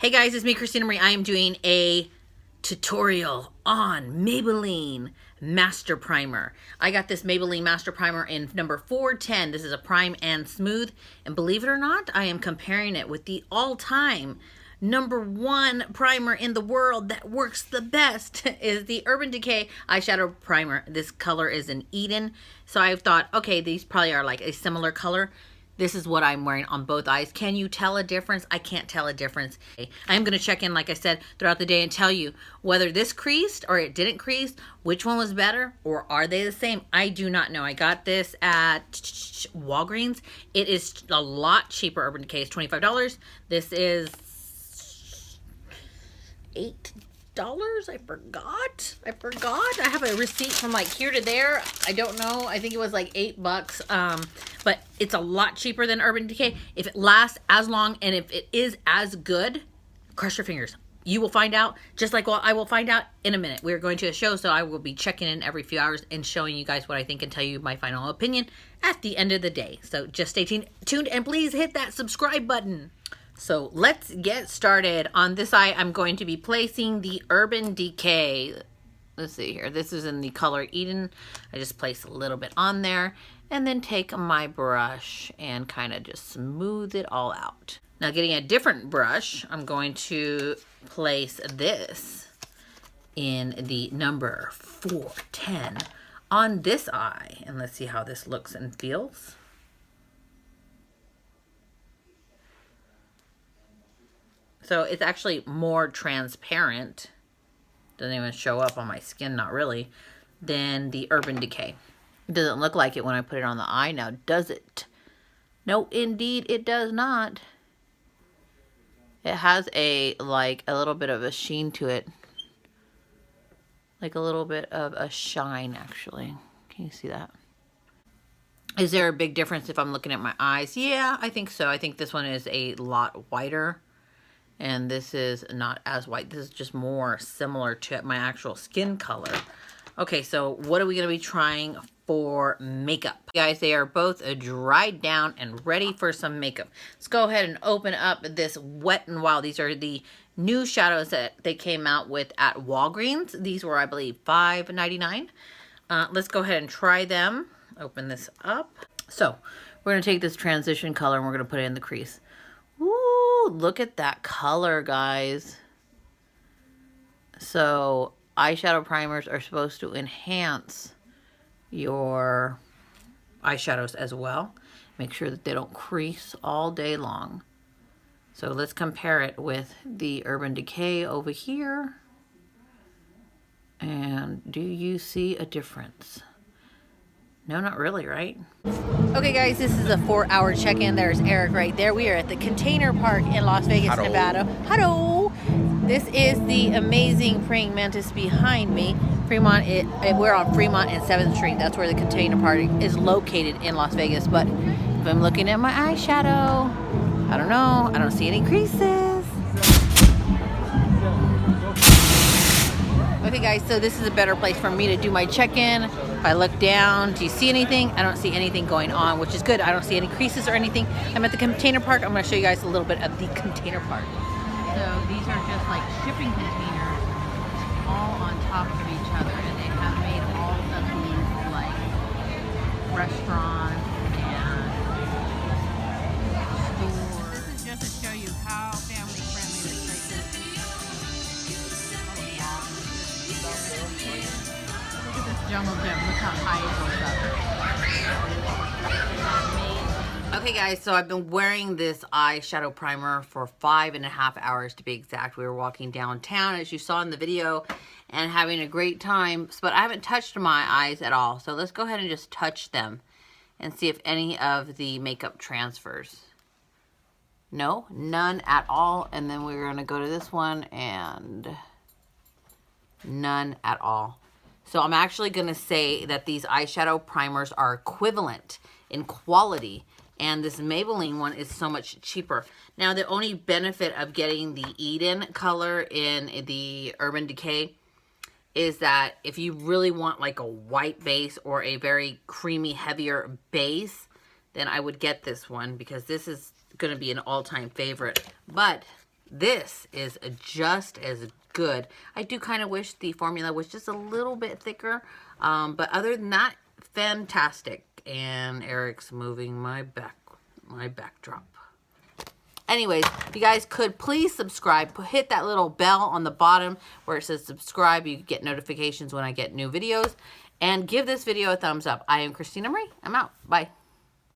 Hey guys, it's me, Christina Marie. I am doing a tutorial on Maybelline Master Primer. I got this Maybelline Master Primer in number 410. This is a prime and smooth. And believe it or not, I am comparing it with the all-time #1 primer in the world that works the best is the Urban Decay eyeshadow primer. This color is an Eden. So I thought, okay, these probably are like a similar color. This is what I'm wearing on both eyes. Can you tell a difference? I can't tell a difference. I am going to check in, like I said, throughout the day and tell you whether this creased or it didn't crease, which one was better, or are they the same? I do not know. I got this at Walgreens. It is a lot cheaper. Urban Decay is $25. This is $8. I forgot. I have a receipt from like here to there. I don't know. I think it was like $8. But it's a lot cheaper than Urban Decay. If it lasts as long and if it is as good, cross your fingers. You will find out, just like I will find out in a minute. We're going to a show, so I will be checking in every few hours and showing you guys what I think and tell you my final opinion at the end of the day. So just stay tuned and please hit that subscribe button. So let's get started. On this eye, I'm going to be placing the Urban Decay. Let's see here. This is in the color Eden. I just place a little bit on there and then take my brush and kind of just smooth it all out. Now getting a different brush, I'm going to place this in the number 410 on this eye. And let's see how this looks and feels. So it's actually more transparent, doesn't even show up on my skin, not really, than the Urban Decay. It doesn't look like it when I put it on the eye now, does it? No, indeed it does not. It has a little bit of a sheen to it. Like a little bit of a shine, actually. Can you see that? Is there a big difference if I'm looking at my eyes? Yeah, I think so. I think this one is a lot whiter. And this is not as white. This is just more similar to my actual skin color. Okay, so what are we going to be trying for makeup? Guys, they are both dried down and ready for some makeup. Let's go ahead and open up this Wet n Wild. These are the new shadows that they came out with at Walgreens. These were, I believe, $5.99. Let's go ahead and try them. Open this up. So we're going to take this transition color and we're going to put it in the crease. Ooh, look at that color, guys. So eyeshadow primers are supposed to enhance your eyeshadows as well. Make sure that they don't crease all day long. So let's compare it with the Urban Decay over here. And do you see a difference? No, not really, right? Okay, guys, this is a 4-hour check-in. There's Eric right there. We are at the Container Park in Las Vegas, Hello. Nevada. Hello! This is the amazing praying mantis behind me. Fremont, we're on Fremont and 7th Street. That's where the Container Park is located in Las Vegas. But if I'm looking at my eyeshadow, I don't know. I don't see any creases. Okay, guys, so this is a better place for me to do my check-in. If I look down, do you see anything? I don't see anything going on, which is good. I don't see any creases or anything. I'm at the Container Park. I'm going to show you guys a little bit of the Container Park. So these are just like shipping containers all on top of each other, and they have made all of these like restaurants and stores. This is just to show you how family friendly this place is. Look at this jungle gym. Look how high it goes up. Okay, guys, so I've been wearing this eyeshadow primer for 5.5 hours to be exact. We were walking downtown, as you saw in the video, and having a great time, but I haven't touched my eyes at all. So let's go ahead and just touch them and see if any of the makeup transfers. No, none at all. And then we're going to go to this one and none at all. So I'm actually going to say that these eyeshadow primers are equivalent in quality, and this Maybelline one is so much cheaper. Now, the only benefit of getting the Eden color in the Urban Decay is that if you really want like a white base or a very creamy, heavier base, then I would get this one, because this is going to be an all-time favorite. But This is just as good. I do kind of wish the formula was just a little bit thicker, but other than that, fantastic. And Eric's moving my backdrop. Anyways, if you guys could please subscribe, hit that little bell on the bottom where it says subscribe. You get notifications when I get new videos, and give this video a thumbs up. I am Christina Marie. I'm out. Bye.